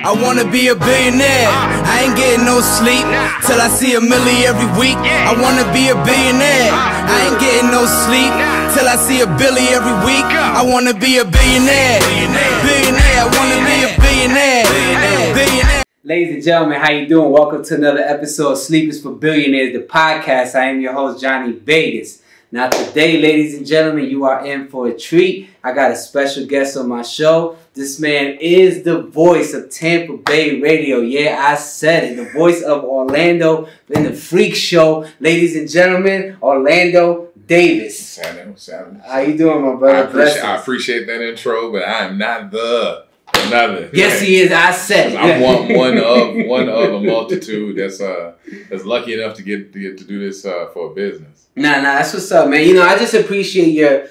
I wanna be a billionaire. I ain't getting no sleep till I see $1 million every week. I wanna be a billionaire. I ain't getting no sleep till I see $1 billion every week. I wanna be a billionaire. Billionaire. I wanna be a billionaire. Billionaire. Ladies and gentlemen, how you doing? Welcome to another episode of Sleep is for Billionaires, the podcast. I am your host, Johnny VEGAZ. Now today, ladies and gentlemen, you are in for a treat. I got a special guest on my show. This man is the voice of Tampa Bay radio. Yeah, I said it. The voice of Orlando in the Freak Show. Ladies and gentlemen, Orlando Davis. Samuel. How you doing, my brother? I appreciate that intro, but I am not another. Yes, he is. I said it. I'm one of a multitude that's lucky enough to get to do this for a business. Nah, that's what's up, man. You know, I just appreciate your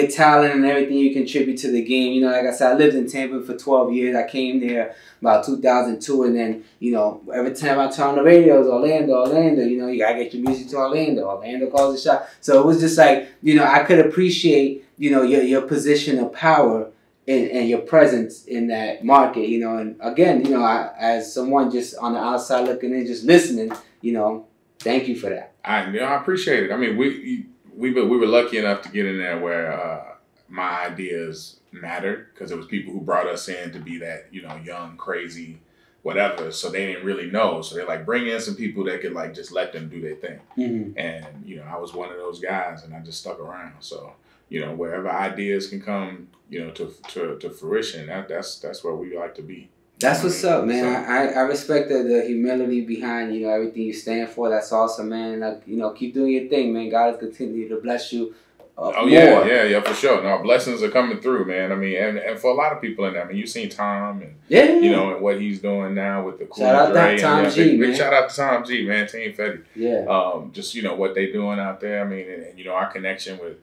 talent and everything you contribute to the game. You know, like I said, I lived in Tampa for 12 years. I came there about 2002, and then, you know, every time I turn on the radio, it's Orlando. You know, you gotta get your music to Orlando. Orlando calls the shot. So it was just like, you know, I could appreciate, you know, your position of power and your presence in that market, you know. And again, you know, as someone just on the outside looking in, just listening, you know, thank you for that. I appreciate it. I mean, we were lucky enough to get in there where my ideas mattered, because it was people who brought us in to be that, you know, young, crazy, whatever. So they didn't really know. So they're like, bring in some people that could like just let them do their thing. Mm-hmm. And, you know, I was one of those guys, and I just stuck around. So, you know, wherever ideas can come, you know, to fruition, that's where we like to be. That's what's up, man. I respect the humility behind, you know, everything you stand for. That's awesome, man. Like, you know, keep doing your thing, man. God will continue to bless you. Oh, yeah, for sure. No, blessings are coming through, man. I mean, and for a lot of people in there, I mean, you've seen Tom and, you know, and what he's doing now with the Cool Shout out to Tom G, man. Big shout out to Tom G, man, Team Fetty. Yeah. Just, you know, what they doing out there. I mean, and you know, our connection with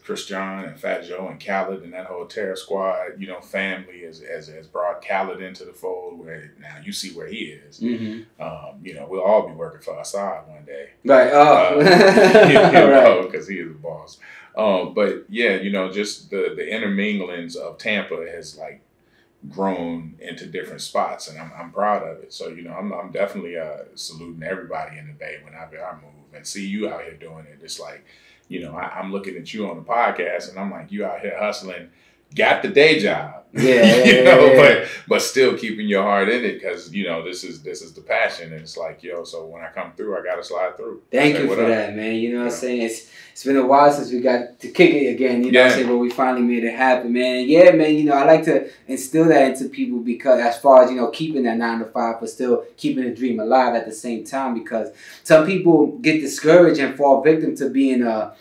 Chris John and Fat Joe and Khaled and that whole Terror Squad, you know, family has brought Khaled into the fold, where now you see where he is. Mm-hmm. You know, we'll all be working for Assad one day. Right. Oh. You know, because he is the boss. But yeah, you know, just the interminglings of Tampa has like grown into different spots, and I'm proud of it. So, you know, I'm definitely saluting everybody in the Bay whenever I move and see you out here doing it. It's like, you know, I'm looking at you on the podcast, and I'm like, you out here hustling, got the day job, you know, but still keeping your heart in it, because, you know, this is the passion, and it's like, yo, so when I come through, I gotta slide through. Thank you for that, man. You know what I'm saying? It's been a while since we got to kick it again, you know what I'm saying, but we finally made it happen, man. And yeah, man, you know, I like to instill that into people, because as far as, you know, keeping that 9 to 5, but still keeping the dream alive at the same time, because some people get discouraged and fall victim to being a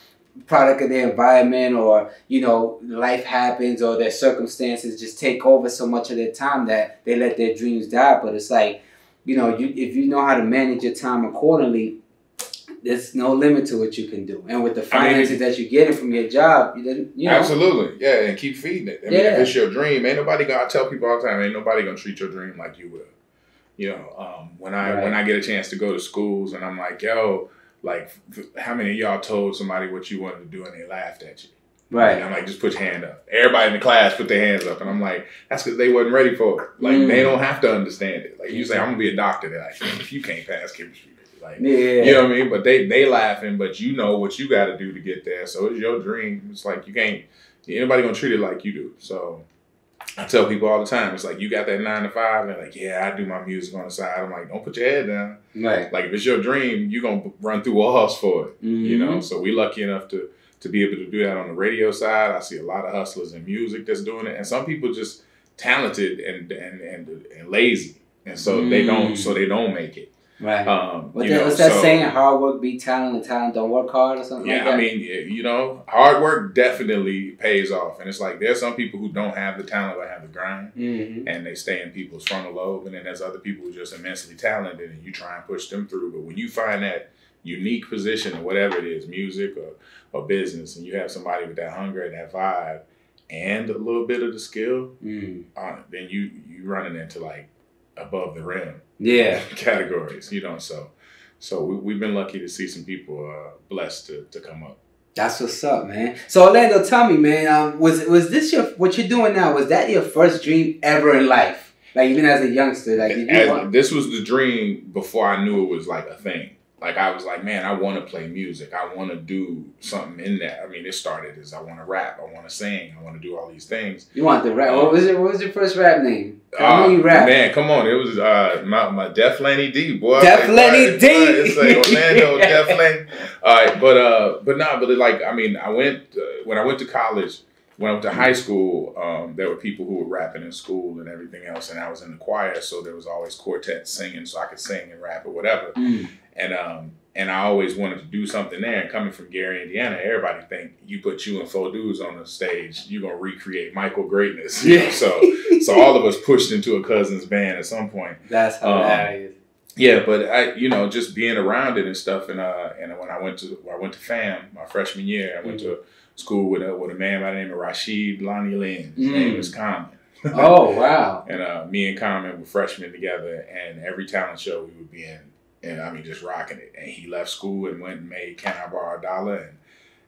product of their environment, or, you know, life happens, or their circumstances just take over so much of their time that they let their dreams die. But it's like, you know, if you know how to manage your time accordingly, there's no limit to what you can do. And with the finances that you're getting from your job, you know. Absolutely. Yeah, and keep feeding it. I mean, if it's your dream, ain't nobody gonna, I tell people all the time, ain't nobody gonna treat your dream like you will. You know, when I get a chance to go to schools, and I'm like, yo, like, how many of y'all told somebody what you wanted to do and they laughed at you? Right. And I'm like, just put your hand up. Everybody in the class put their hands up. And I'm like, that's because they wasn't ready for it. Like, they don't have to understand it. Like, you say, I'm going to be a doctor. They're like, if you can't pass chemistry. Like, you know what I mean? But they laughing, but you know what you got to do to get there. So it's your dream. It's like, you can't, anybody going to treat it like you do. So I tell people all the time, it's like, you got that 9 to 5, and they're like, yeah, I do my music on the side. I'm like, don't put your head down. Right. Like, if it's your dream, you're going to run through walls for it, you know? So we lucky enough to be able to do that on the radio side. I see a lot of hustlers in music that's doing it, and some people just talented and lazy, and so they don't make it. Right. What's that saying? Hard work beat talent, and talent don't work hard, or something like that? Yeah, I mean, you know, hard work definitely pays off. And it's like, there's some people who don't have the talent but have the grind, and they stay in people's frontal lobe. And then there's other people who are just immensely talented, and you try and push them through. But when you find that unique position or whatever it is, music or business, and you have somebody with that hunger and that vibe and a little bit of the skill, then you running into like above the rim categories, you know. So we've been lucky to see some people blessed to come up. That's what's up, man. So Orlando, tell me, man, was this what you're doing now? Was that your first dream ever in life? Like even as a youngster, like did you this was the dream before I knew it was like a thing. Like I was like, man, I want to play music. I want to do something in that. I mean, it started as I want to rap. I want to sing. I want to do all these things. You want the rap? What was your first rap name? I know you rap. Man, come on. It was my Def Lenny D, boy. Def Lenny D. It's like Orlando, Def Lenny. All right, but like, I mean, I went when I went to college. When I went to high school, there were people who were rapping in school and everything else, and I was in the choir, so there was always quartets singing, so I could sing and rap or whatever. And I always wanted to do something there. And coming from Gary, Indiana, everybody think you put you and 4 dudes on the stage, you're gonna recreate Michael greatness. You know? So all of us pushed into a cousin's band at some point. That's hilarious. Yeah, but I, just being around it and stuff, and when I went to FAM my freshman year, I went to school with a man by the name of Rashid Lonnie Lynn. His name is Common. Oh wow! And me and Common were freshmen together, and every talent show we would be in. And I mean, just rocking it. And he left school and went and made Can I Borrow a Dollar?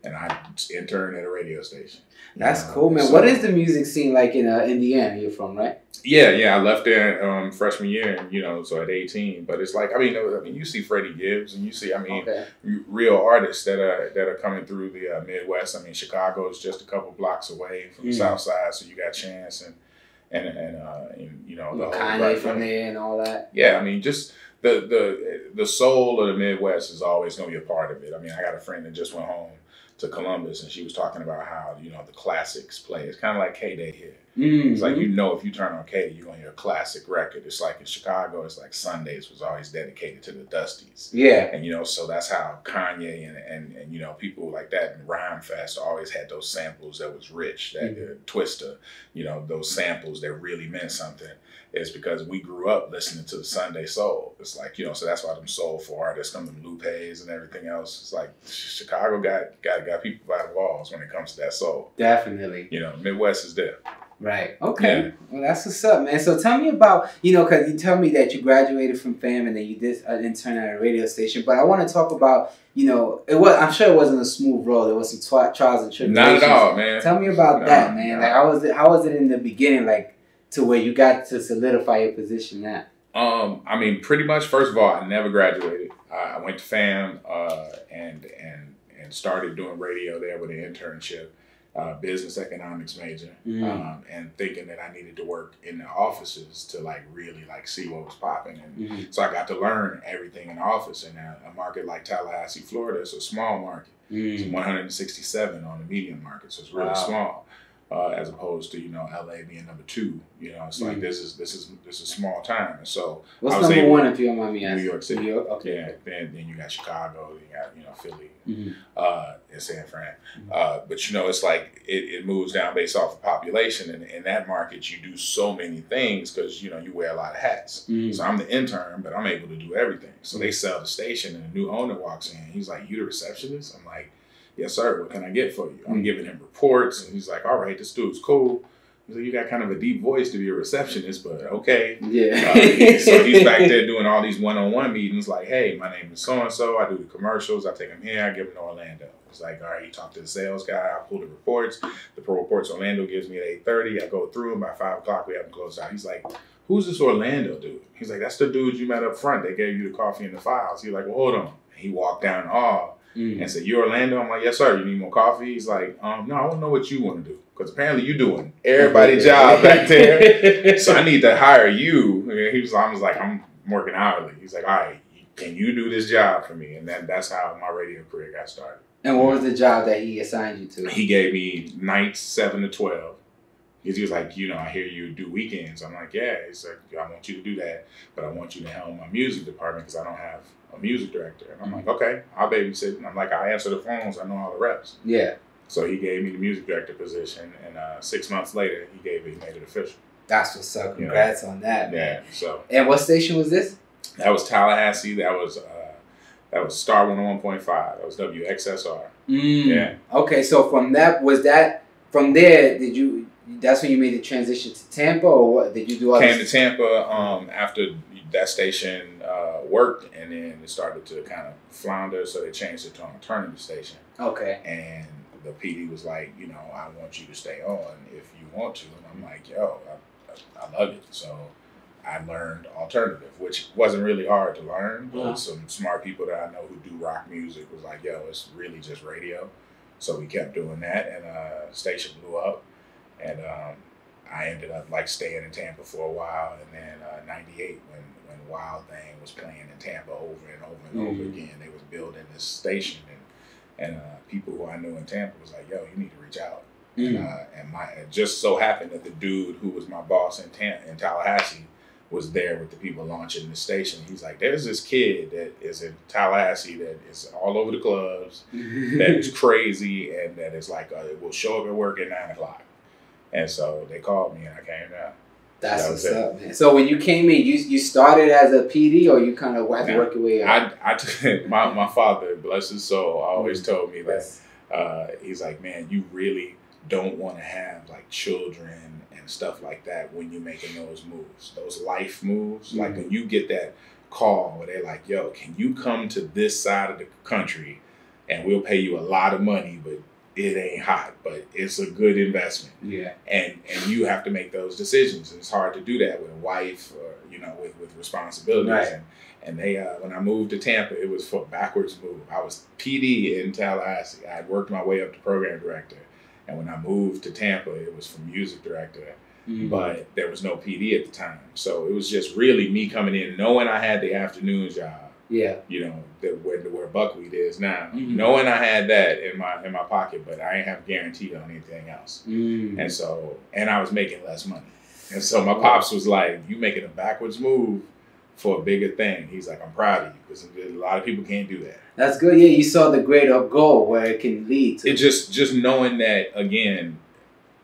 And I interned at a radio station. That's cool, man. So, what is the music scene like in Indiana? You're from, right? Yeah. I left there freshman year, and so at 18. But it's like, I mean, you see Freddie Gibbs, and you see, real artists that are coming through the Midwest. I mean, Chicago is just a couple blocks away from the South Side, so you got Chance and the Kanye from there and all that. Yeah, I mean, just the soul of the Midwest is always going to be a part of it. I mean, I got a friend that just went home to Columbus, and she was talking about how the classics play. It's kind of like K-Day here. It's like, if you turn on K, you're going to hear a classic record. It's like in Chicago, it's like Sundays was always dedicated to the Dusties. Yeah. And, so that's how Kanye and people like that and Rhyme Fest always had those samples that was rich, that Twister, those samples that really meant something. It's because we grew up listening to the Sunday soul. It's like, so that's why them soulful artists come, them Lupes and everything else. It's like Chicago got people by the walls when it comes to that soul. Definitely. Midwest is there. Right. Okay. Yeah. Well, that's what's up, man. So tell me about, because you tell me that you graduated from FAM and then you did an intern at a radio station. But I want to talk about, I'm sure it wasn't a smooth road. There was some trials and tribulations. Not at all, man. Tell me about that, man. Like, how was it in the beginning, like, to where you got to solidify your position now? I mean, pretty much. First of all, I never graduated. I went to FAM and started doing radio there with an internship, business economics major, and thinking that I needed to work in the offices to really see what was popping. And so I got to learn everything in the office. In a market like Tallahassee, Florida, it's a small market. It's 167 on the medium market, so it's really small. As opposed to LA being number 2, it's like this is small time, and so what's number 1 if you don't mind me asking? New York City. New York, okay. Yeah, then you got Chicago, you got Philly, and San Fran, but it's like it moves down based off of population, and in that market you do so many things because you wear a lot of hats. So I'm the intern, but I'm able to do everything. So they sell the station, and a new owner walks in. He's like, "You the receptionist?" I'm like, "Yes, sir. What can I get for you?" I'm giving him reports, and he's like, "All right, this dude's cool." He's like, "You got kind of a deep voice to be a receptionist, but okay." Yeah. So he's back there doing all these one-on-one meetings, like, "Hey, my name is so-and-so. I do the commercials. I take them here. I give them to Orlando." It's like, "All right, you talk to the sales guy. I pull the reports. The pro reports Orlando gives me at 8:30. I go through them. By 5 o'clock, we have them closed out." He's like, "Who's this Orlando dude?" He's like, "That's the dude you met up front. They gave you the coffee and the files." He's like, "Well, hold on." And he walked down the hall. And said, "You Orlando?" I'm like, "Yes, sir. You need more coffee?" He's like, "No, I want to know what you want to do. Because apparently you're doing everybody's job back there. So I need to hire you." I was like, "I'm working hourly." He's like, "All right, can you do this job for me?" And that's how my radio career got started. And what was the job that he assigned you to? He gave me nights 7 to 12. Because he was like, I hear you do weekends. I'm like, "Yeah." He's like, "I want you to do that, but I want you to helm my music department because I don't have a music director." And I'm like, "Okay, I'll babysit." And I'm like, "I answer the phones. I know all the reps." Yeah. So he gave me the music director position, and 6 months later, he made it official. That's what's up. Congrats on that, man. Yeah. So. And what station was this? That was Tallahassee. That was Star 101.5. That was WXSR. Yeah. Okay, so from there, that's when you made the transition to Tampa, or what? Did you do all Came to Tampa after that station worked, and then it started to kind of flounder, so they changed it to an alternative station. Okay. And the PD was like, "I want you to stay on if you want to." And I'm like, "Yo, I love it." So I learned alternative, which wasn't really hard to learn. But some smart people that I know who do rock music was like, yo, it's really just radio. So we kept doing that, and the station blew up. And I ended up like staying in Tampa for a while. And then '98, when Wild Thing was playing in Tampa over and over and over again, they was building this station. And people who I knew in Tampa was like, yo, you need to reach out. And it just so happened that the dude who was my boss in Tallahassee was there with the people launching the station. He's like, there's this kid that is in Tallahassee that is all over the clubs, that is crazy, and that is like, it will show up at work at 9 o'clock. And so they called me and I came down. That's what's up, man. So when you came in, you started as a PD, or you kind of had to work your way up? My father, bless his soul, always told me that, he's like, man, you really don't want to have like children and stuff like that when you're making those moves, those life moves. Like when you get that call where they're like, yo, can you come to this side of the country and we'll pay you a lot of money, but it ain't hot, but it's a good investment. Yeah. And you have to make those decisions. And it's hard to do that with a wife or, you know, with responsibilities. Right. And they, when I moved to Tampa, it was for a backwards move. I was PD in Tallahassee. I had worked my way up to program director. And when I moved to Tampa, it was from music director, but there was no PD at the time. So it was just really me coming in, knowing I had the afternoon job. Yeah. You know, where Buckwheat is now. Knowing I had that in my pocket, but I ain't have guaranteed on anything else. And so, and I was making less money. And so my pops was like, you making a backwards move for a bigger thing. He's like, I'm proud of you, because a lot of people can't do that. That's good. Yeah, you saw the greater goal where it can lead to. It just knowing that, again,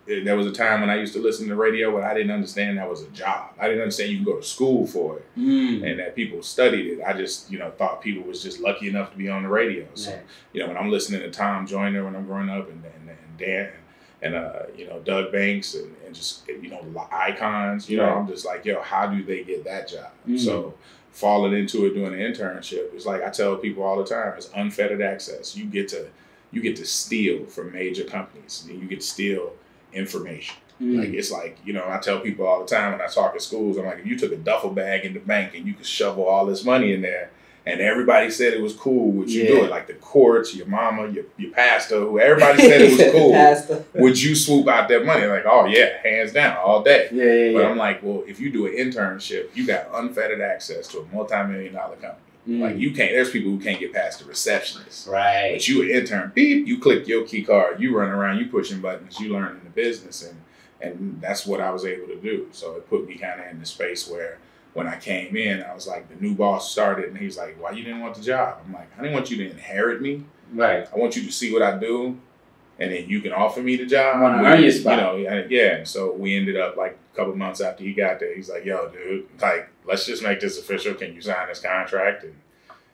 there was a time when I used to listen to the radio, but I didn't understand that was a job. I didn't understand you can go to school for it and that people studied it. I just, thought people was just lucky enough to be on the radio. So, when I'm listening to Tom Joyner when I'm growing up and Dan and Doug Banks and just, icons, I'm just like, yo, how do they get that job? So falling into it doing an internship, it's like I tell people all the time, it's unfettered access. You get to steal from major companies. You get to steal information. Like, it's like, I tell people all the time when I talk at schools, I'm like, if you took a duffel bag in the bank and you could shovel all this money in there and everybody said it was cool, would you do it? Like the courts, your mama, your pastor, who everybody said it was cool, would you swoop out that money? Like, oh yeah, hands down, all day. But I'm like, well, if you do an internship, you got unfettered access to a multi-million-dollar company. Like, you can't, there's people who can't get past the receptionist. Right. But you an intern, beep, you click your key card, you run around, you pushing buttons, you learning the business, and that's what I was able to do. So it put me kind of in the space where when I came in, I was like, the new boss started, and he's like, why you didn't want the job? I'm like, I didn't want you to inherit me. Right. I want you to see what I do, and then you can offer me the job. I want to earn your spot. Yeah. And so we ended up, like, a couple months after he got there, he's like, yo, dude, like, let's just make this official. Can you sign this contract?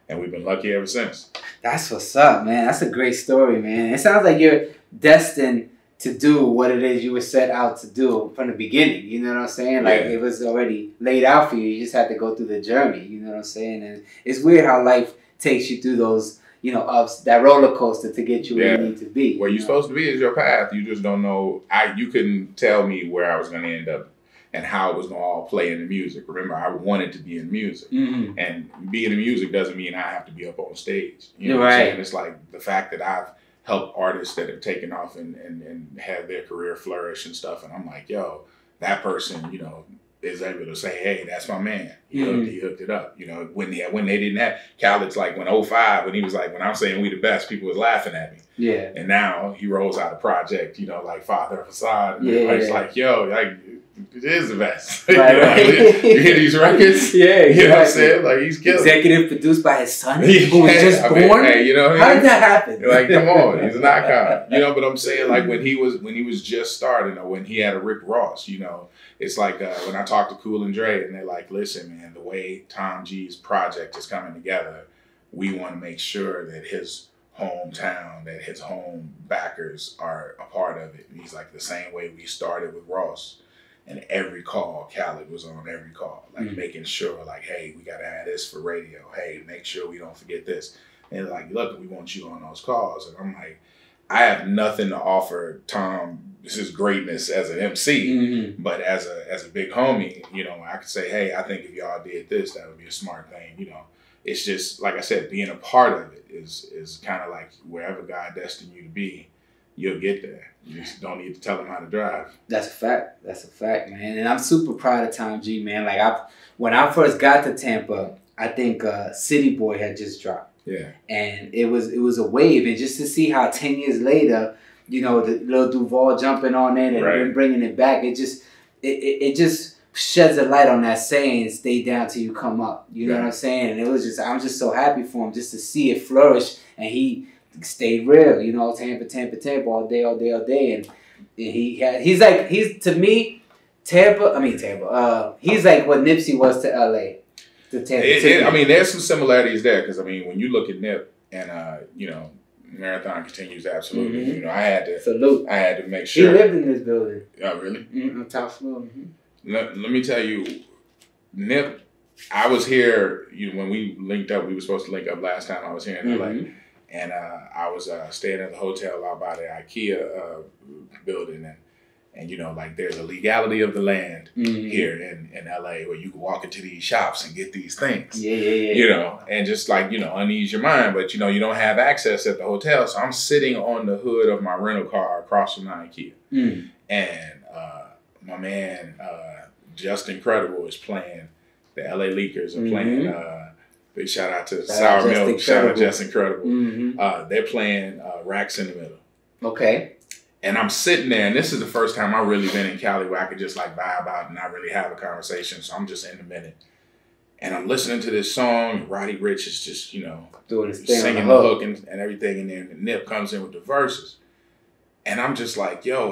And we've been lucky ever since. That's what's up, man. That's a great story, man. It sounds like you're destined to do what it is you were set out to do from the beginning. You know what I'm saying? Like, it was already laid out for you. You just had to go through the journey. You know what I'm saying? And it's weird how life takes you through those, ups, that roller coaster to get you where you need to be. Where you're supposed to be is your path. You just don't know. You couldn't tell me where I was going to end up and how it was going to all play in the music. Remember, I wanted to be in music. And being in music doesn't mean I have to be up on stage. You know what I'm saying? It's like the fact that I've helped artists that have taken off and had their career flourish and stuff. And I'm like, yo, that person, is able to say, hey, that's my man. He hooked it up. When they didn't have, Khaled's like, when 05, when he was like, when I'm saying we the best, people was laughing at me. Yeah. And now he rolls out a project, like Father of Facade. And everybody's like, yo, like, it is the best. Right. You hear these records? Yeah, you know what I'm saying? Like, he's killing. Executive produced by his son, who was just born. Hey, how did that happen? Like, come on, he's an icon. But I'm saying, like, when he was just starting, or when he had a Rick Ross, it's like when I talk to Cool and Dre, and they're like, listen, man, the way Tom G's project is coming together, we want to make sure that his hometown, that his home backers are a part of it. And he's like, the same way we started with Ross. And every call, Khaled was on every call, like making sure, like, hey, we got to add this for radio. Hey, make sure we don't forget this. And they're like, look, we want you on those calls. And I'm like, I have nothing to offer Tom this is greatness as an MC, but as a big homie, you know, I could say, hey, I think if y'all did this, that would be a smart thing. You know, it's just like I said, being a part of it is kind of like wherever God destined you to be, you'll get there. You just don't need to tell them how to drive. That's a fact. That's a fact, man. And I'm super proud of Tom G, man. Like when I first got to Tampa, I think City Boy had just dropped. Yeah. And it was a wave, and just to see how 10 years later, you know, the little Duval jumping on it and then bringing it back, it just sheds a light on that saying, "Stay down till you come up." You know what I'm saying? And it was just, I'm just so happy for him just to see it flourish, and he stayed real. You know, Tampa, Tampa, Tampa, all day, all day, all day, and he's to me, Tampa. He's like what Nipsey was to LA. I mean, there's some similarities there because I mean, when you look at Nip and you know, Marathon continues absolutely. You know, I had to make sure he lived in this building. Oh, really? On top floor. Let me tell you, Nip. I was here. You know, when we linked up, we were supposed to link up last time I was here in LA, and I was staying at the hotel out by the IKEA building, and you know, like there's a legality of the land here in LA where you can walk into these shops and get these things. Yeah. You know, and just like, you know, unease your mind, but you know, you don't have access at the hotel. So I'm sitting on the hood of my rental car across from the IKEA. And my man, Just Incredible is playing. The LA Leakers are playing. Big shout out to Sour Milk. Shout out Just Incredible. They're playing Racks in the Middle. Okay. And I'm sitting there, and this is the first time I've really been in Cali where I could just like vibe out and not really have a conversation. So I'm just in the minute. And I'm listening to this song. Roddy Ricch is just, you know, doing his thing, singing the hook and everything. And then Nip comes in with the verses. And I'm just like, yo,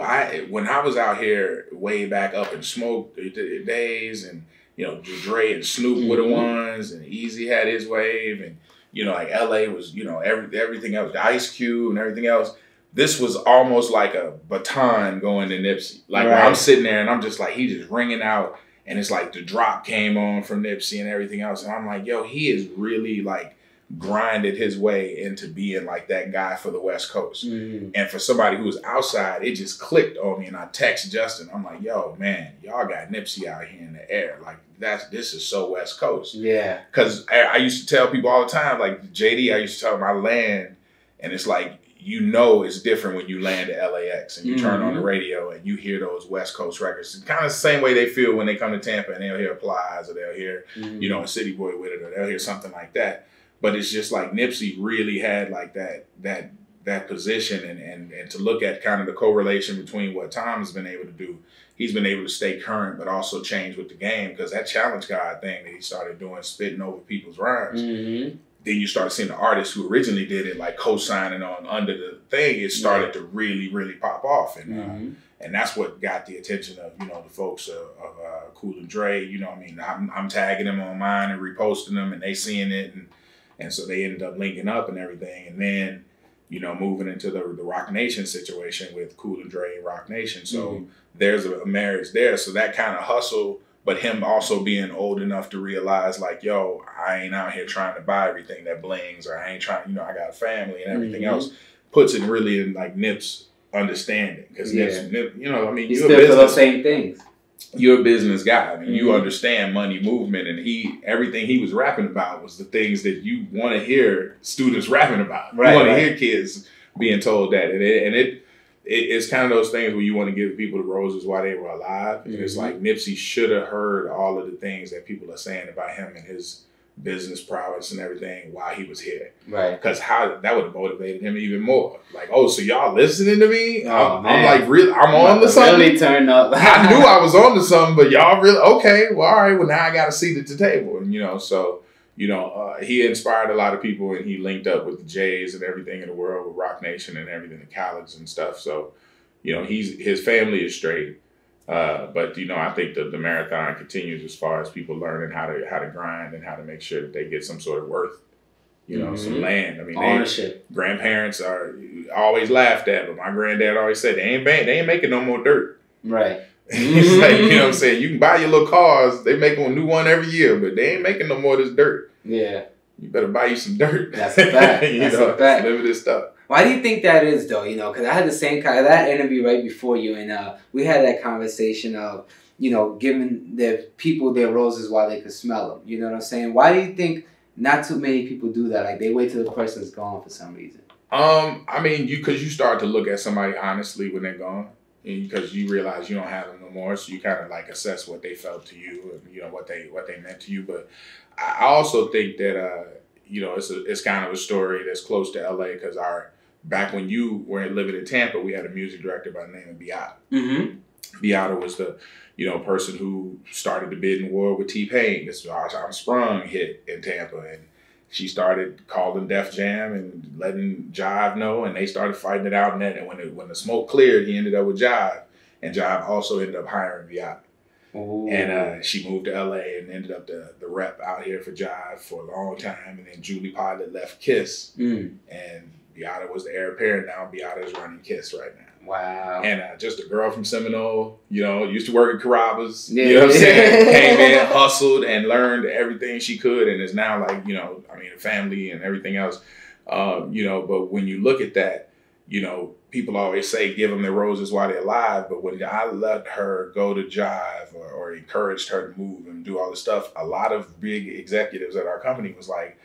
when I was out here way back up in Smoke days, and, you know, Dre and Snoop were the ones, and Easy had his wave, and, you know, like LA was, you know, everything else, the Ice Cube and everything else. This was almost like a baton going to Nipsey. Like where I'm sitting there and I'm just like, he just ringing out, and it's like the drop came on from Nipsey and everything else. And I'm like, yo, he is really like grinded his way into being like that guy for the West Coast. And for somebody who was outside, it just clicked on me. And I text Justin. I'm like, yo, man, y'all got Nipsey out here in the air. Like this is so West Coast. Yeah. Cause I used to tell people all the time, like JD, I used to tell him I land, and it's like, you know, it's different when you land at LAX and you turn on the radio and you hear those West Coast records. It's kind of the same way they feel when they come to Tampa and they'll hear Plies, or they'll hear, you know, a City Boy with it, or they'll hear something like that. But it's just like Nipsey really had like that position, and to look at kind of the correlation between what Tom has been able to do. He's been able to stay current, but also change with the game, because that Challenge God thing that he started doing, spitting over people's rhymes. Then you start seeing the artists who originally did it, like co-signing on under the thing, it started to really, really pop off. And and that's what got the attention of, you know, the folks of Cool and Dre. You know what I mean? I'm tagging them on mine and reposting them, and they seeing it. And so they ended up linking up and everything. And then, you know, moving into the Rock Nation situation with Cool and Dre and Rock Nation. So there's a marriage there. So that kind of hustle, but him also being old enough to realize, like, yo, I ain't out here trying to buy everything that blings, or I ain't trying, you know, I got a family and everything else, puts it really in like Nip's understanding. Because Nip, you know, I mean, you're a business, those same things. You're a business guy. I mean, you understand money movement, and everything he was rapping about was the things that you want to hear students rapping about. You want to hear kids being told that, and it's kind of those things where you want to give people the roses while they were alive. And it's like Nipsey should have heard all of the things that people are saying about him and his business prowess and everything while he was here. Right. Because that would have motivated him even more. Like, oh, so y'all listening to me? I'm like, really? I'm on to something? Really turn up. I knew I was on to something, but y'all really? Okay, well, all right. Well, now I got a seat at the table. And, you know, so... You know, he inspired a lot of people, and he linked up with the Jays and everything in the world, with Rock Nation and everything, the college and stuff. So, you know, his family is straight. But, you know, I think the marathon continues as far as people learning how to grind and how to make sure that they get some sort of worth, you know, some land. I mean, ownership. Grandparents are always laughed at, but my granddad always said they ain't making no more dirt. Right. It's like, you know what I'm saying? You can buy your little cars. They make a new one every year, but they ain't making no more of this dirt. Yeah. You better buy you some dirt. That's a fact. That's a fact. Limited stuff. Why do you think that is, though? You know, because I had the same kind of that interview right before you, and we had that conversation of, you know, giving the people their roses while they could smell them. You know what I'm saying? Why do you think not too many people do that? Like, they wait till the person's gone for some reason. I mean, because you start to look at somebody honestly when they're gone, and because you realize you don't have them no more, so you kind of like assess what they felt to you, and you know what they meant to you. But I also think that you know, it's kind of a story that's close to LA, because back when you were living in Tampa, we had a music director by the name of Beata. Beata was the, you know, person who started the bidding war with T-Pain. This was our Sprung hit in Tampa, and she started calling Def Jam and letting Jive know, and they started fighting it out. And when the smoke cleared, he ended up with Jive, and Jive also ended up hiring Beata. Ooh. And she moved to LA and ended up the rep out here for Jive for a long time. And then Julie Pilot left Kiss, and Beata was the heir apparent. Now Beata is running Kiss right now. Wow. And just a girl from Seminole, you know, used to work at Carrabba's, you know what I'm saying? Came in, hustled, and learned everything she could, and is now like, you know, I mean, a family and everything else. You know, but when you look at that, you know, people always say give them their roses while they're alive, but when I let her go to Jive or encouraged her to move and do all this stuff, a lot of big executives at our company was like,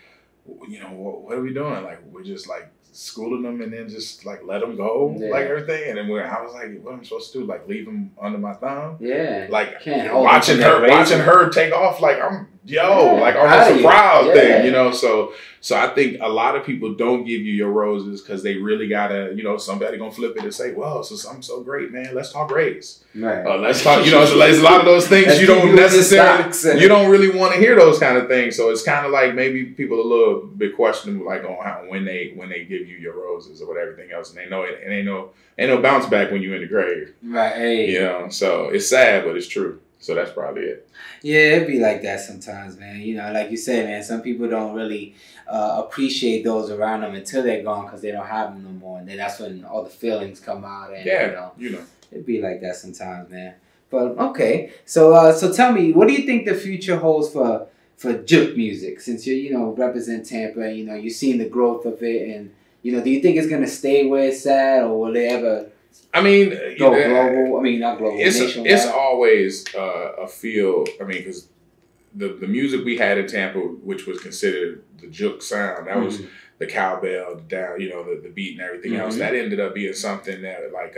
you know, what are we doing? Like, we're just like schooling them and then just like let them go, like everything. And then I was like, what am I supposed to do? Like leave them under my thumb? Yeah. Like watching her take off, like I'm like almost a proud thing, you know? So I think a lot of people don't give you your roses because they really gotta, you know, somebody gonna flip it and say, well, so I'm so great, man. Let's talk race. Right. Let's talk, you know, there's a lot of those things you don't necessarily, you don't really want to hear those kind of things. So it's kind of like maybe people a little bit questionable, like on how, when they give you your roses or what everything else, and they know it, and ain't no bounce back when you're in the grave. Right. You know, so it's sad, but it's true. So that's probably it. Yeah, it'd be like that sometimes, man. You know, like you said, man, some people don't really appreciate those around them until they're gone because they don't have them no more. And then that's when all the feelings come out. And, you know, it'd be like that sometimes, man. But, okay. So tell me, what do you think the future holds for juke music? Since you, you know, represent Tampa, and, you know, you've seen the growth of it. And, you know, do you think it's going to stay where it's at, or will they ever... I mean, go global. I mean, not global. It's always a feel. I mean, because the music we had in Tampa, which was considered the juke sound, that was the cowbell, the down, you know, the beat and everything else. That ended up being something that, like,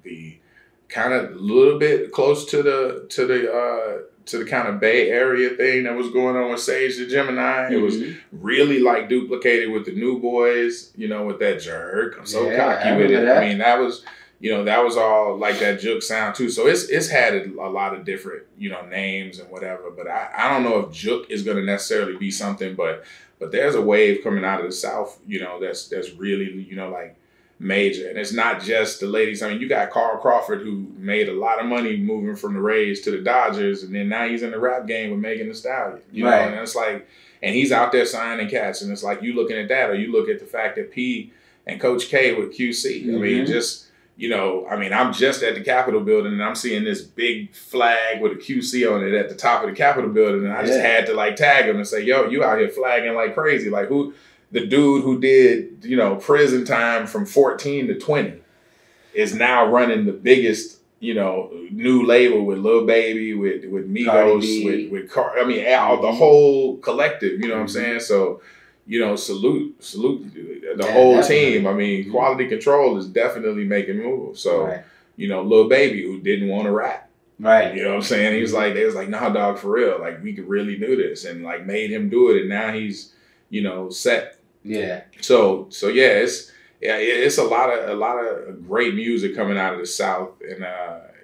the kind of little bit close to the kind of Bay Area thing that was going on with Sage the Gemini. It was really like duplicated with the New Boys, you know, with that jerk. I'm so cocky with it. I mean, that was. You know, that was all like that juke sound too. So it's had a lot of different, you know, names and whatever. But I don't know if juke is going to necessarily be something. But there's a wave coming out of the South, you know, that's really, you know, like major. And it's not just the ladies. I mean, you got Carl Crawford, who made a lot of money moving from the Rays to the Dodgers. And then now he's in the rap game with Megan Thee Stallion. You know, and it's like, and he's out there signing cats. And it's like, you looking at that, or you look at the fact that P and Coach K with QC. I mean, just... You know, I mean, I'm just at the Capitol building and I'm seeing this big flag with a QC on it at the top of the Capitol building. And I just had to like tag him and say, yo, you out here flagging like crazy. Like the dude who did, you know, prison time from 14 to 20 is now running the biggest, you know, new label with Lil Baby, with Migos, with I mean, the whole collective, you know what I'm saying? So, you know, salute the whole team. I mean, Quality Control is definitely making moves. So, you know, Lil Baby, who didn't want to rap. Right. You know what I'm saying? He was like, they was like, nah, dog, for real. Like, we could really do this. And like made him do it. And now he's, you know, set. Yeah. So yeah, it's a lot of great music coming out of the South. And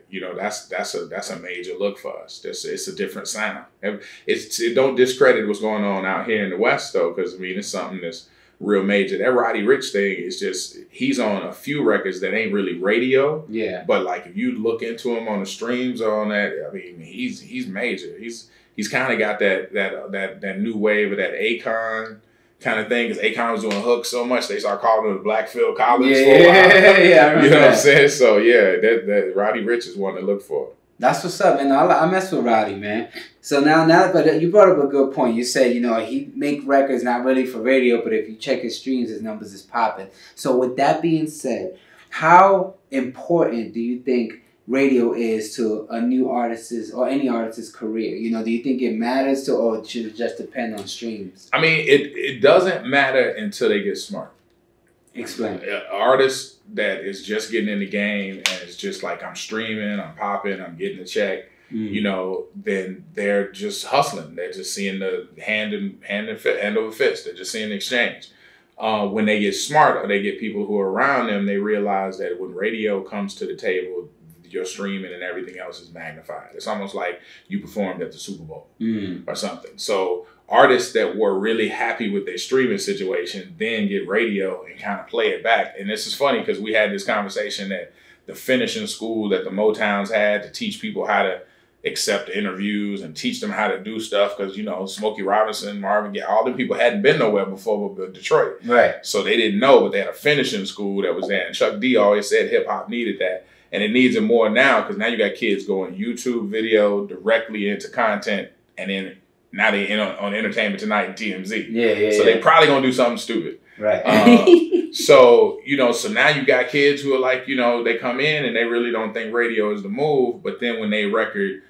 you know, that's a major look for us. It's a different sound. It don't discredit what's going on out here in the West though, because I mean it's something that's real major. That Roddy Ricch thing is just, he's on a few records that ain't really radio. Yeah. But like if you look into him on the streams or on that, I mean he's major. He's kind of got that new wave of that Akon kind of thing, because Akon was doing hooks so much they started calling him the Black Phil Collins for a while. Yeah, I remember. You know what I'm saying? So yeah, that Roddy Ricch is one to look for. That's what's up, man. I mess with Rowdy, man. So now, but you brought up a good point. You said, you know, he make records not really for radio, but if you check his streams, his numbers is popping. So with that being said, how important do you think radio is to a new artist's or any artist's career? You know, do you think it matters to, or should it just depend on streams? I mean, it doesn't matter until they get smart. Explain. An artist that is just getting in the game and it's just like, I'm streaming, I'm popping, I'm getting a check, you know, then they're just hustling. They're just seeing the hand over fist. They're just seeing the exchange. When they get smart or they get people who are around them, they realize that when radio comes to the table, your streaming and everything else is magnified. It's almost like you performed at the Super Bowl or something. So artists that were really happy with their streaming situation then get radio and kind of play it back. And this is funny because we had this conversation at the finishing school that the Motowns had to teach people how to accept interviews and teach them how to do stuff, because, you know, Smokey Robinson, Marvin Gaye, all them people hadn't been nowhere before but Detroit. Right. So they didn't know, but they had a finishing school that was there. And Chuck D always said hip hop needed that. And it needs it more now because now you got kids going YouTube video directly into content, and then now they on Entertainment Tonight and TMZ. So they probably gonna do something stupid. Right. So, you know, so now you got kids who are like, you know, they come in and they really don't think radio is the move, but then when they record,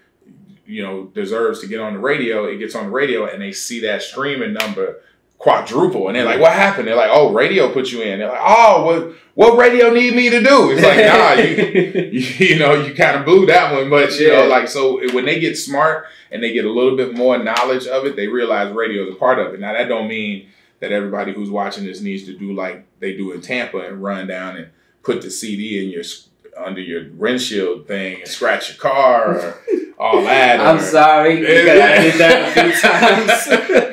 you know, deserves to get on the radio, it gets on the radio and they see that streaming number quadruple and they're like, what happened? They're like, oh, radio put you in. They're like, oh, what radio need me to do? It's like, nah, you know, you kind of blew that one. But, you know, like, so when they get smart and they get a little bit more knowledge of it, they realize radio is a part of it. Now, that don't mean that everybody who's watching this needs to do like they do in Tampa and run down and put the CD in under your windshield thing and scratch your car or all that. I'm sorry. I did that a few times.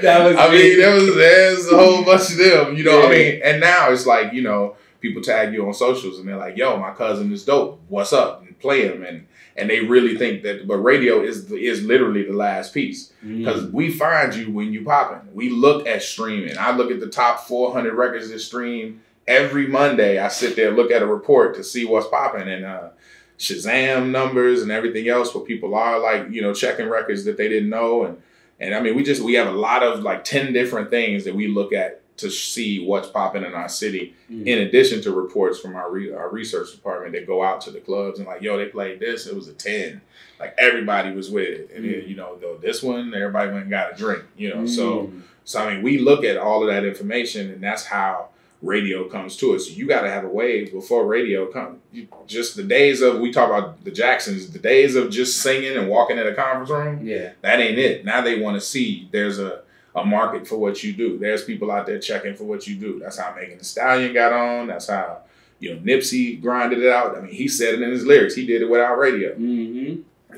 That was mean, there's a whole bunch of them, you know. I mean, and now it's like, you know, people tag you on socials and they're like, yo, my cousin is dope. What's up? And play him. And they really think that, but radio is literally the last piece, because we find you when you popping. We look at streaming. I look at the top 400 records that stream every Monday. I sit there, look at a report to see what's popping, and Shazam numbers and everything else where people are like, you know, checking records that they didn't know. And I mean, we have a lot of like 10 different things that we look at to see what's popping in our city, in addition to reports from our research department that go out to the clubs and like, yo, they played this, it was a 10. Like everybody was with it. And then, you know, though this one, everybody went and got a drink, you know. So I mean, we look at all of that information, and that's how radio comes to us. So you got to have a way before radio comes. Just the days of, we talk about the Jacksons, the days of just singing and walking in a conference room, that ain't it. Now they want to see there's a market for what you do. There's people out there checking for what you do. That's how Megan Thee Stallion got on. That's how, you know, Nipsey grinded it out. I mean, he said it in his lyrics. He did it without radio.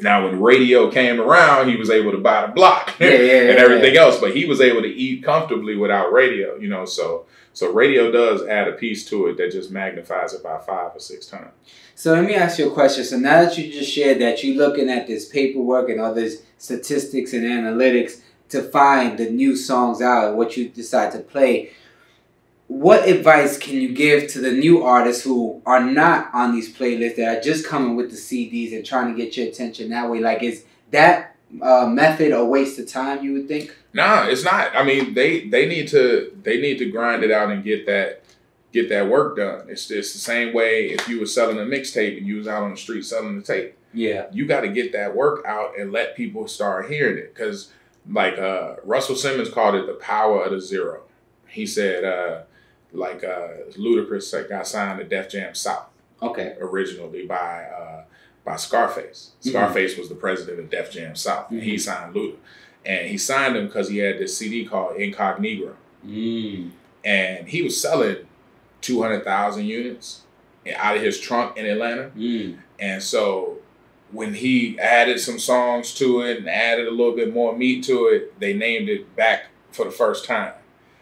Now, when radio came around, he was able to buy the block and everything else, but he was able to eat comfortably without radio, you know. So radio does add a piece to it that just magnifies it by 5 or 6 times. So let me ask you a question. So now that you just shared that, you're looking at this paperwork and all this statistics and analytics to find the new songs out and what you decide to play. What advice can you give to the new artists who are not on these playlists, that are just coming with the CDs and trying to get your attention that way? Like, is that method a waste of time, you would think? Nah, it's not. I mean, they need to grind it out and get that work done. It's the same way if you were selling a mixtape and you was out on the street selling the tape. Yeah, you got to get that work out and let people start hearing it, because like Russell Simmons called it the power of the zero. He said Ludacris got signed to Def Jam South. Okay. Originally by Scarface. Scarface was the president of Def Jam South, and he signed Luda. And he signed him because he had this CD called Incognito. And he was selling 200,000 units out of his trunk in Atlanta. And so when he added some songs to it and added a little bit more meat to it, they named it Back for the First Time.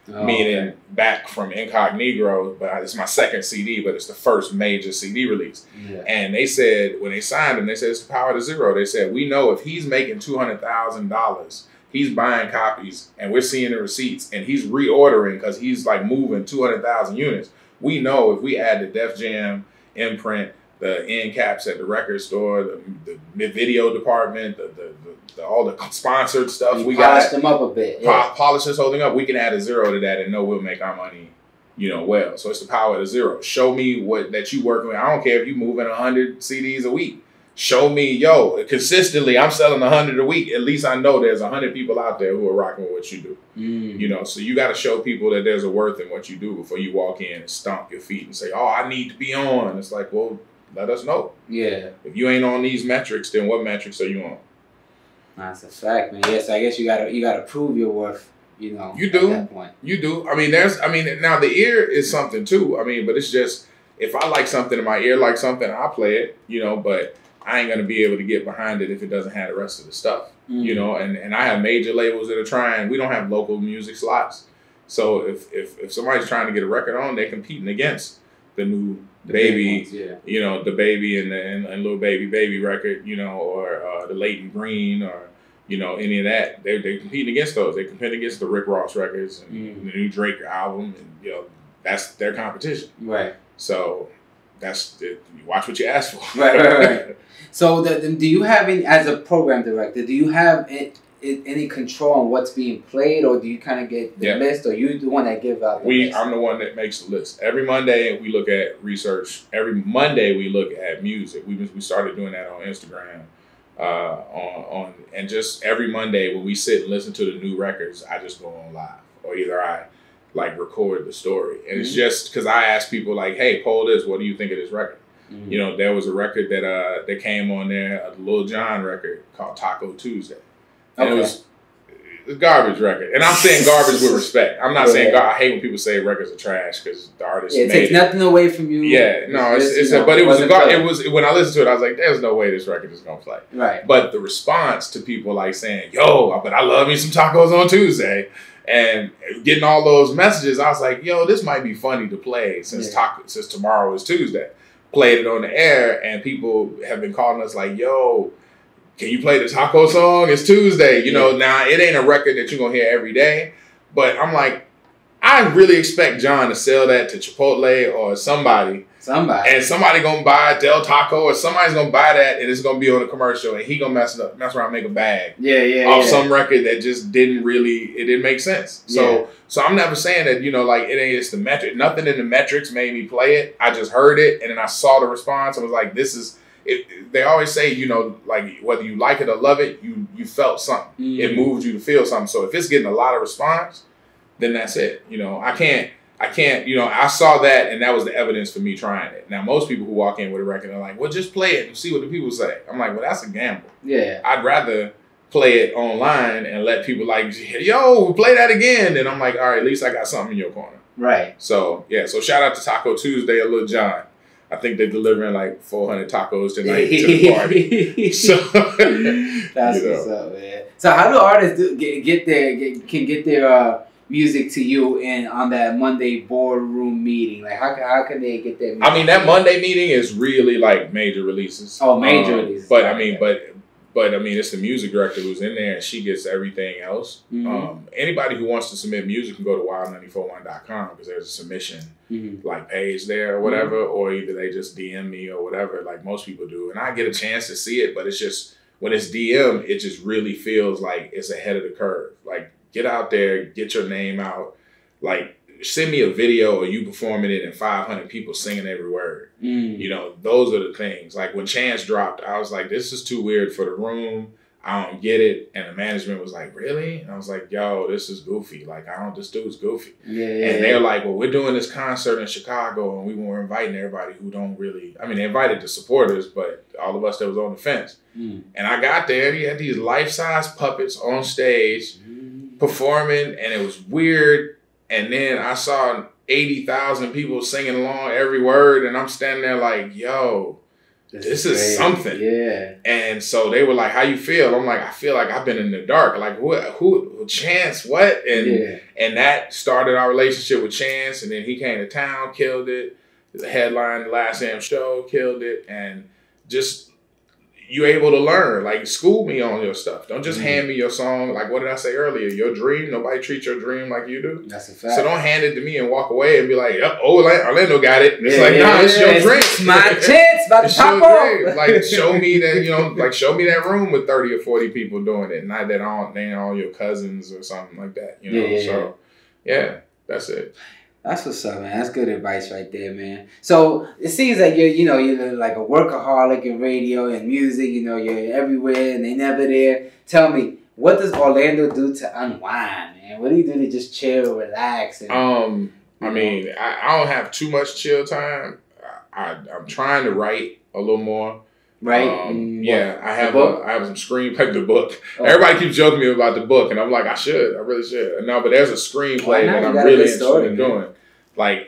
Meaning back from Incognito, but it's my second CD, but it's the first major CD release. And they said, when they signed him, they said, it's the power of the zero. They said, we know if he's making $200,000, he's buying copies and we're seeing the receipts, and he's reordering because he's like moving 200,000 units. We know if we add the Def Jam imprint, the end caps at the record store, the video department, all the sponsored stuff. You we polish got them up a bit. Polish is holding up. We can add a 0 to that and know we'll make our money, you know, well. So it's the power of the 0. Show me that you working with. I don't care if you moving 100 CDs a week. Show me, yo, consistently I'm selling 100 a week. At least I know there's 100 people out there who are rocking with what you do. You know, so you got to show people that there's a worth in what you do before you walk in and stomp your feet and say, oh, I need to be on. It's like, well, let us know. Yeah. If you ain't on these metrics, then what metrics are you on? That's a fact, man. Yes, I guess you gotta prove your worth. You know, you do. At that point. You do. I mean, now the ear is something too. I mean, but it's just if I like something and my ear likes something, I'll play it. You know, but I ain't gonna be able to get behind it if it doesn't have the rest of the stuff. You know, and I have major labels that are trying. We don't have local music slots, so if somebody's trying to get a record on, they're competing against the new Baby, you know, the Baby and Little Baby record, you know, or the Leighton Green or, you know, any of that. They're competing against those. They compete against the Rick Ross records and the new Drake album, and you know, that's their competition. Right. So you watch what you ask for. Right. So do you have any, as a program director, do you have any control on what's being played, or do you kind of get the list, or you the one that give out the list? I'm the one that makes the list. Every Monday we look at research. Every Monday we look at music. We started doing that on Instagram. And just every Monday when we sit and listen to the new records, I just go on live, or either I like record the story. And it's just because I ask people like, hey, poll this, what do you think of this record? You know, there was a record that came on there, a Lil Jon record called Taco Tuesday. And it was a garbage record. And I'm saying garbage with respect. I'm not saying I hate when people say records are trash because the artist made it. It takes nothing away from you. Yeah, no, but it was when I listened to it, I was like, there's no way this record is gonna play. Right. But the response to people like saying, yo, but I love me some tacos on Tuesday, and getting all those messages, I was like, yo, this might be funny to play since tomorrow is Tuesday. Played it on the air, and people have been calling us like, yo, can you play the taco song? It's Tuesday. You know, now it ain't a record that you're going to hear every day. But I'm like, I really expect John to sell that to Chipotle or somebody. And somebody going to buy Del Taco, or somebody's going to buy that and it's going to be on a commercial, and he going to mess around and make a bag. Off some record that just didn't make sense. So I'm never saying that, you know, like it's the metric. Nothing in the metrics made me play it. I just heard it and then I saw the response. I was like, this is... they always say, you know, like whether you like it or love it, you felt something. It moved you to feel something. So if it's getting a lot of response, then that's it. You know, I can't, you know, I saw that and that was the evidence for me trying it. Now, most people who walk in with a record are like, well, just play it and see what the people say. I'm like, well, that's a gamble. Yeah. I'd rather play it online and let people like, yo, play that again. And I'm like, all right, at least I got something in your corner. Right. So, yeah. So shout out to Taco Tuesday or Lil Jon. I think they're delivering like 400 tacos tonight to the party. So that's what's up, man. So how do artists get their music to you on that Monday boardroom meeting? Like how can they get their music? I mean, that Monday meeting is really like major releases. Oh, major releases. But I mean, but I mean, it's the music director who's in there, and she gets everything else. Anybody who wants to submit music can go to wild941.com because there's a submission like page there or whatever, or either they just DM me or whatever, like most people do, and I get a chance to see it. But it's just when it's DM, it just really feels like it's ahead of the curve. Like get out there, get your name out, like. Send me a video of you performing it and 500 people singing every word. You know, those are the things. Like when Chance dropped, I was like, this is too weird for the room. I don't get it. And the management was like, really? And I was like, yo, this is goofy. Like, this dude's goofy. And they're like, well, we're doing this concert in Chicago and we were inviting everybody who don't really, I mean, they invited the supporters, but all of us that was on the fence. And I got there and he had these life-size puppets on stage performing, and it was weird. And then I saw 80,000 people singing along every word, and I'm standing there like, yo, this is something. Yeah. And so they were like, how you feel? I'm like, I feel like I've been in the dark. Like, who Chance, what? And that started our relationship with Chance, and then he came to town, killed it. The headline, the Last Am show, killed it. And just, you able to learn. Like, school me on your stuff. Don't just hand me your song. Like, what did I say earlier? Your dream. Nobody treats your dream like you do. That's a fact. So don't hand it to me and walk away and be like, oh, Orlando got it. It's like, nah, it's your dream. It's my chance. About to pop off. Like, show me that, you know, like, show me that room with 30 or 40 people doing it. Not that they ain't all your cousins or something like that, you know? So, yeah, that's it. That's what's up, man. That's good advice right there, man. So it seems like you're like a workaholic in radio and music. You know, you're everywhere and they never there. Tell me, what does Orlando do to unwind, man? What do you do to just chill, relax? And, I mean, I don't have too much chill time. I'm trying to write a little more. Right? Yeah, I have some screenplay, the book. Oh. Everybody keeps joking me about the book, and I'm like, I really should. No, but there's a screenplay that I'm really interested in doing. Like,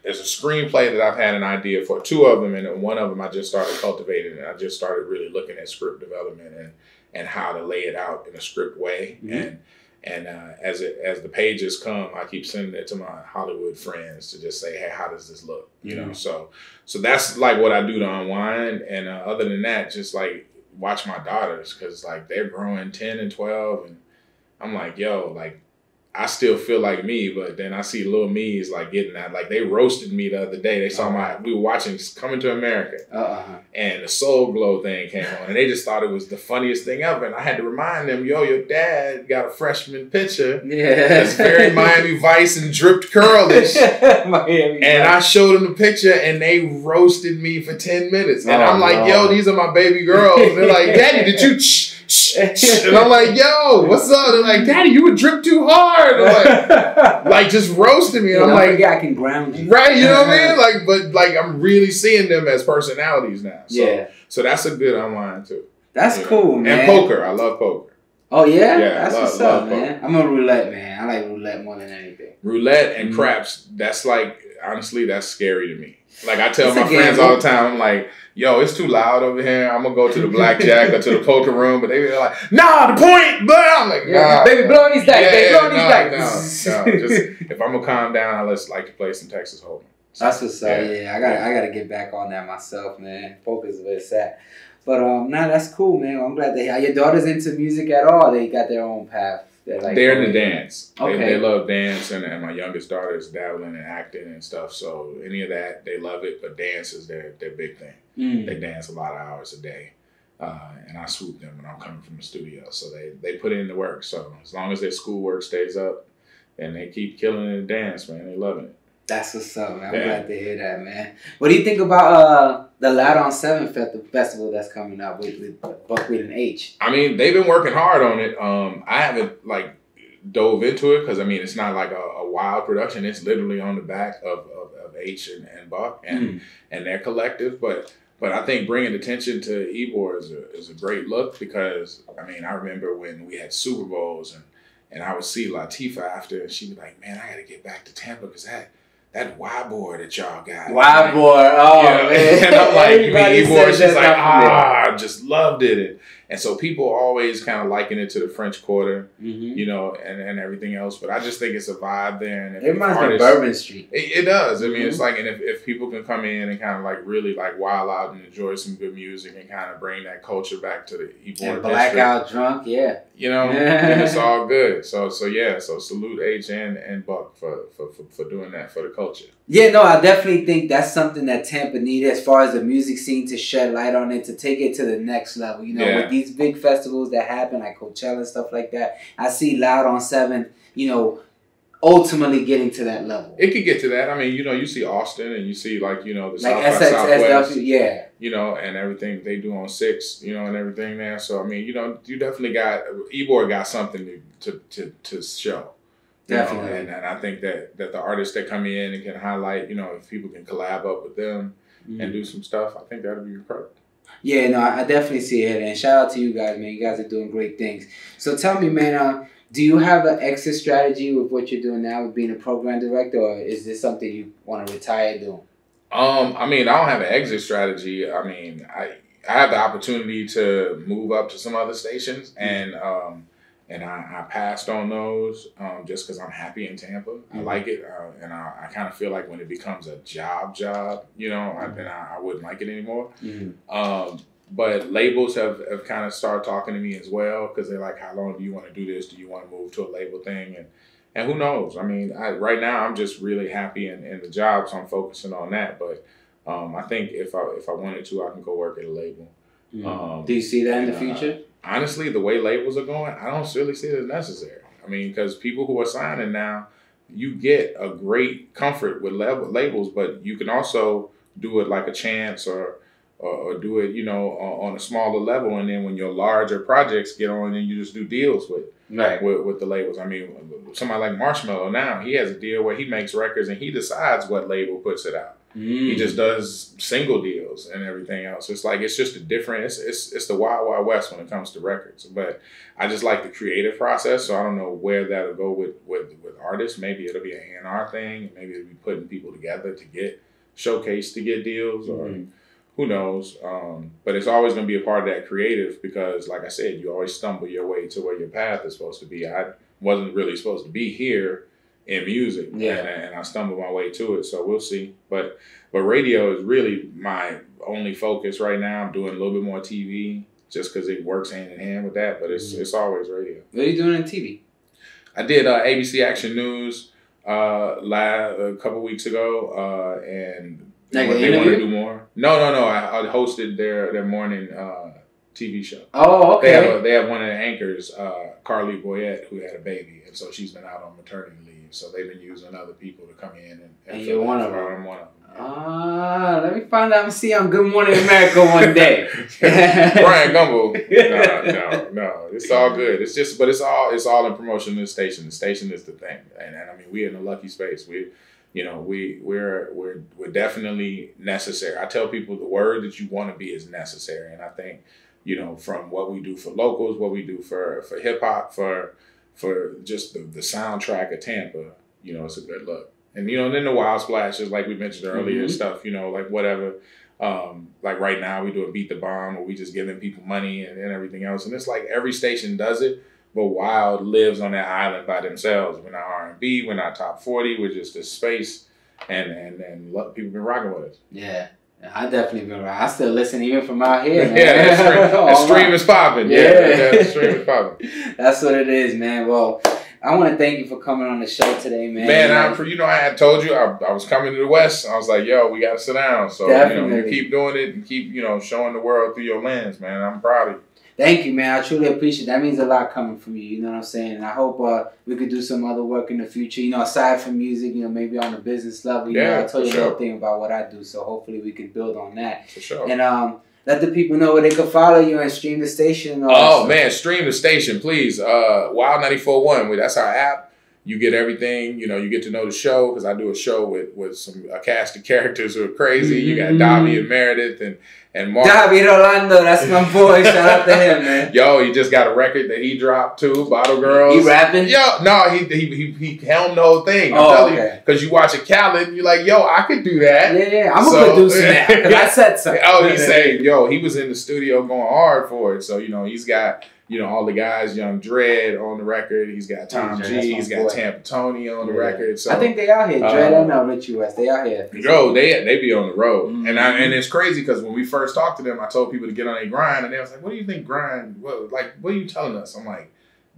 there's a screenplay that I've had an idea for, 2 of them, and one of them I just started cultivating, and I just started really looking at script development and how to lay it out in a script way. And as the pages come, I keep sending it to my Hollywood friends to just say, hey, how does this look? You know, so that's like what I do to unwind. And other than that, just like watch my daughters, because like they're growing 10 and 12, and I'm like, yo, like I still feel like me, but then I see little me's like getting that. Like they roasted me the other day. They saw we were watching Coming to America, and the Soul Glow thing came on, and they just thought it was the funniest thing ever. And I had to remind them, yo, your dad got a freshman picture. Yeah, that's very Miami Vice and dripped curlish. And I showed them the picture, and they roasted me for 10 minutes. And I'm like, yo, these are my baby girls. And they're like, Daddy, did you? And I'm like, yo, what's up? They're like, Daddy, you would drip too hard. Like just roasting me. And I'm like, I can ground you. Right, you know what I mean? Like, but like I'm really seeing them as personalities now. So, so that's a good unwind too. That's cool, man. And poker. I love poker. Oh yeah? That's what's up, man. I'm a roulette man. I like roulette more than anything. Roulette and craps, that's like, honestly, that's scary to me. Like I tell my friends all the time, I'm like, yo, it's too loud over here. I'm gonna go to the blackjack or to the poker room, but they're like, nah, the point. But I'm like, nah, baby, blow these dice. Baby, blow these dice. No. Just if I'm gonna calm down, I just like to play some Texas Hold'em. So, that's what's up. Yeah, I gotta get back on that myself, man. Poker's where it's at. But that's cool, man. I'm glad are your daughters into music at all? They got their own path. They're in the dance. Okay. They love dance, and my youngest daughter is dabbling in acting and stuff. So any of that, they love it. But dance is their big thing. They dance a lot of hours a day, and I swoop them when I'm coming from the studio. So they put in the work. So as long as their schoolwork stays up, and they keep killing it in dance, man, they loving it. That's what's up, man. I'm glad to hear that, man. What do you think about the Loud on 7 festival that's coming up with Buckwheat and H? I mean, they've been working hard on it. I haven't like dove into it because I mean it's not like a wild production. It's literally on the back of H and Buck and their collective. But I think bringing attention to Ybor is a great look because I mean I remember when we had Super Bowls and I would see Latifah after and she'd be like, man, I got to get back to Tampa because that Y-board that y'all got. Y-board, oh, man. And I'm like, you mean Ybor? She's like, I just loved it. And so people always kind of liken it to the French Quarter, you know, and everything else. But I just think it's a vibe there. And it reminds me of Bourbon Street. It does. I mean, it's like, and if people can come in and kind of like really like wild out and enjoy some good music and kind of bring that culture back to the Ybor blackout drunk, you know, then it's all good. So salute H and Buck for doing that for the culture. Yeah, no, I definitely think that's something that Tampa needed as far as the music scene to shed light on it, to take it to the next level. You know, with these big festivals that happen, like Coachella and stuff like that, I see Loud on 7, you know, ultimately getting to that level. It could get to that. I mean, you know, you see Austin and you see like, you know, the Southwest, you know, and everything they do on 6, you know, and everything there. So, I mean, you know, you definitely Ybor got something to show. Definitely. And I think that the artists that come in and can highlight, you know, if people can collab up with them and do some stuff, I think that would be incredible. Yeah, no, I definitely see it. And shout out to you guys, man. You guys are doing great things. So tell me, man, do you have an exit strategy with what you're doing now with being a program director, or is this something you want to retire doing? I mean, I don't have an exit strategy. I mean, I have the opportunity to move up to some other stations, and I passed on those just because I'm happy in Tampa. I like it, and I kind of feel like when it becomes a job, you know, then I wouldn't like it anymore. But labels have kind of started talking to me as well because they're like, how long do you want to do this? Do you want to move to a label thing? And who knows? I mean, right now I'm just really happy in the job, so I'm focusing on that. But I think if I wanted to, I can go work at a label. Do you see that in the future? Honestly, the way labels are going, I don't really see it as necessary. I mean, because people who are signing now, you get a great comfort with labels, but you can also do it like a chance or do it, you know, on a smaller level. And then when your larger projects get on, then you just do deals with the labels. I mean, somebody like Marshmello now, he has a deal where he makes records and he decides what label puts it out. He just does single deals and everything else. It's like, it's just a different, it's the wild, wild west when it comes to records. But I just like the creative process. So I don't know where that'll go with artists. Maybe it'll be an A&R thing. Maybe it'll be putting people together to get showcased to get deals or who knows. But it's always going to be a part of that creative because like I said, you always stumble your way to where your path is supposed to be. I wasn't really supposed to be here in music, and I stumbled my way to it. So we'll see. But radio is really my only focus right now. I'm doing a little bit more TV just because it works hand in hand with that. But it's always radio. What are you doing on TV? I did ABC Action News live a couple weeks ago, and they want to do more. No. I hosted their morning TV show. Oh, okay. They have one of the anchors, Carly Boyette, who had a baby, and so she's been out on maternity leave. So they've been using other people to come in and you're one of them. I'm one of them. Let me find out and see on Good Morning America one day. Brian Gumbo. No. It's all good. It's just, but it's all in promotion of the station. The station is the thing, and I mean, we're in a lucky space. We're definitely necessary. I tell people the word that you want to be is necessary, and I think, you know, from what we do for locals, what we do for hip hop, for just the soundtrack of Tampa, you know, it's a good look. And, you know, then the wild splashes, like we mentioned earlier, and stuff, you know, like whatever. Like right now we do a Beat the Bomb where we just giving people money and everything else. And it's like every station does it, but Wild lives on that island by themselves. We're not R&B, we're not top 40, we're just this space. And people been rocking with us. Yeah. I definitely been right. I still listen even from out here, man. Yeah, that stream is popping. Yeah, that stream is popping. That's what it is, man. Well, I want to thank you for coming on the show today, man. Man, I had told you I was coming to the West. I was like, yo, we got to sit down. So, you keep doing it and keep, showing the world through your lens, man. I'm proud of you. Thank you, man. I truly appreciate it. That means a lot coming from you. You know what I'm saying? And I hope we could do some other work in the future. You know, aside from music, maybe on the business level. You know, I told you a little thing about what I do. So hopefully we could build on that. For sure. And let the people know where they can follow you and stream the station. And all man, stream the station, please. Wild 94.1. That's our app. You get everything. You get to know the show because I do a show with a cast of characters who are crazy. You got Davi and Meredith and Mark. Davi Rolando, that's my boy. Shout out to him, man. Yo, he just got a record that he dropped too. Bottle Girls. He rapping? Yo, no, he helmed the whole thing. I'm telling you, because you watch a Khaled, you're like, yo, I could do that. Yeah, I'm gonna produce that because I said something. Oh, he's saying, yo, he was in the studio going hard for it. So he's got. All the guys, Young Dread on the record. He's got Tom G. He's got Tampa Tony on the record. So I think they out here. Dread and Richie West. They out here. Yo, they be on the road, and it's crazy because when we first talked to them, I told people to get on a grind, and they was like, "What do you think grind? What are you telling us?" I'm like,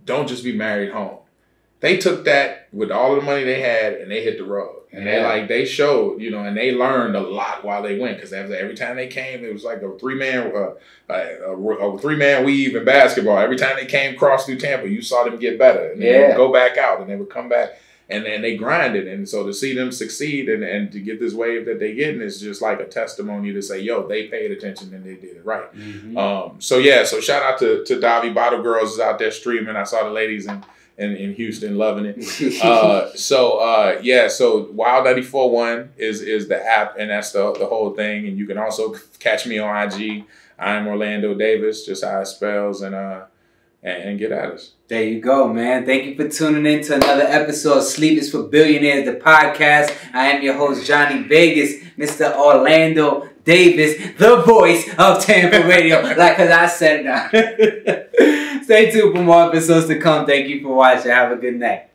"Don't just be married home." They took that with all of the money they had, and they hit the road. And they showed, and they learned a lot while they went. Because every time they came, it was like a three-man weave in basketball. Every time they came across through Tampa, you saw them get better. And they would go back out, and they would come back. And then they grinded. And so to see them succeed and to get this wave that they're getting is just like a testimony to say, yo, they paid attention and they did it right. So shout out to Davi. Bottle Girls is out there streaming. I saw the ladies in Houston loving it. So Wild 94.1 is the app, and that's the whole thing. And you can also catch me on IG. I'm Orlando Davis, just how it spells, and get at us. There you go, man. Thank you for tuning in to another episode of Sleep is for Billionaires, the podcast. I am your host, Johnny Vegas, Mr. Orlando Davis, the voice of Tampa Radio. Like I said now. Stay tuned for more episodes to come. Thank you for watching. Have a good night.